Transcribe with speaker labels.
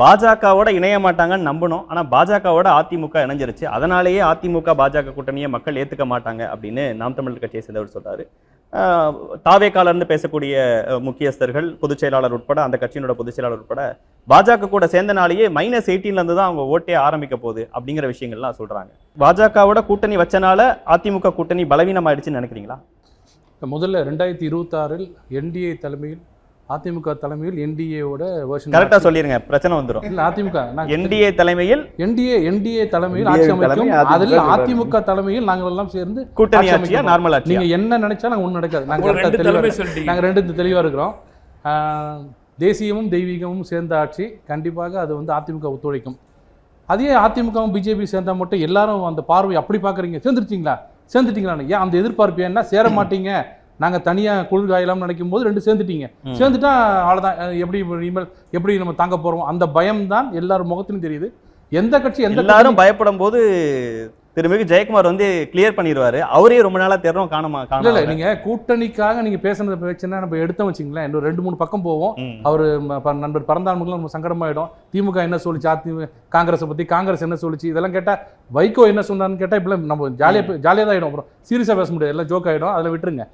Speaker 1: பாஜகவோட இணைய மாட்டாங்கன்னு நம்பணும். ஆனா பாஜகவோட அதிமுக இணைஞ்சிருச்சு. அதனாலேயே அதிமுக பாஜக கூட்டணியை மக்கள் ஏத்துக்க மாட்டாங்க அப்படின்னு நாம் தமிழர் கட்சியை சேர்ந்தவர் சொல்றாரு. தாவேக்கால இருந்து பேசக்கூடிய முக்கியஸ்தர்கள், பொதுச் செயலாளர் உட்பட, அந்த கட்சியினோட பொதுச் செயலாளர் உட்பட பாஜக கூட சேர்ந்தனாலேயே -18 இருந்து தான் அவங்க ஓட்டே ஆரம்பிக்க போகுது அப்படிங்கிற விஷயங்கள்லாம் சொல்றாங்க. பாஜகவோட கூட்டணி வச்சனால அதிமுக கூட்டணி பலவீனமாயிடுச்சுன்னு நினைக்கிறீங்களா?
Speaker 2: முதல்ல 2026 என்டிஏ தலைமையில், அதிமுக தலைமையில் என்டிஏவோட வெர்ஷன்
Speaker 1: கரெக்டா சொல்லிருங்க, பிரச்சனை வந்துடும்.
Speaker 2: இல்ல அதிமுக
Speaker 1: என்டிஏ தலைமையில்
Speaker 2: என்டிஏ தலைமையில் ஆட்சி அமைக்கும். அதில் அதிமுக தலைமையில் நாங்கள் எல்லாம் சேர்ந்து
Speaker 1: கூட்டணி ஆட்சியா நார்மல் ஆட்சி?
Speaker 2: நீங்க என்ன நினைச்சா நாங்க ஒண்ணு நடக்காது. நாங்க ரெண்டு தெளிவா இருக்கிறோம். தேசியமும் தெய்வீகமும் சேர்ந்த ஆட்சி கண்டிப்பாக அது வந்து அதிமுக ஒத்துழைக்கும். அதே அதிமுகவும் பிஜேபி சேர்ந்தா மட்டும் எல்லாரும் அந்த பார்வை அப்படி பாக்குறீங்க, சேர்ந்துட்டீங்களா? ஏன் அந்த எதிர்பார்ப்பு? ஏன்னா சேர மாட்டீங்க, நாங்கள் தனியாக குளிர்காயலாம்னு நினைக்கும் போது ரெண்டு சேர்ந்துட்டீங்க. சேர்ந்துட்டா அவ்வளோதான், எப்படி நம்ம தாங்க போகிறோம் அந்த பயம் தான் எல்லாரும் முகத்திலும் தெரியுது. எந்த கட்சி
Speaker 1: எல்லாரும் பயப்படும் போது திரும்பி ஜெயக்குமார் வந்து கிளியர் பண்ணிடுவாரு. அவரே ரொம்ப நாளா தேர்றோம் காணுமா?
Speaker 2: இல்ல நீங்க கூட்டணிக்காக நீங்க பேசுனது பிரச்சனை நம்ம எடுத்தோம் வச்சுங்களேன், இன்னும் 2-3 பக்கம் போவோம். அவரு நண்பர் பரந்தாமனுக்கு நம்ம சங்கடமாயிடும். திமுக என்ன சொல்லிச்சு, அதிமுக காங்கிரஸை பத்தி, காங்கிரஸ் என்ன சொல்லிச்சு, இதெல்லாம் கேட்டா வைகோ என்ன சொன்னான்னு கேட்டா இப்ப நம்ம ஜாலியா தான் ஆயிடும். அப்புறம் சீரியஸா பேச முடியாது, எல்லாம் ஜோக் ஆயிடும். அதில் விட்டுருங்க.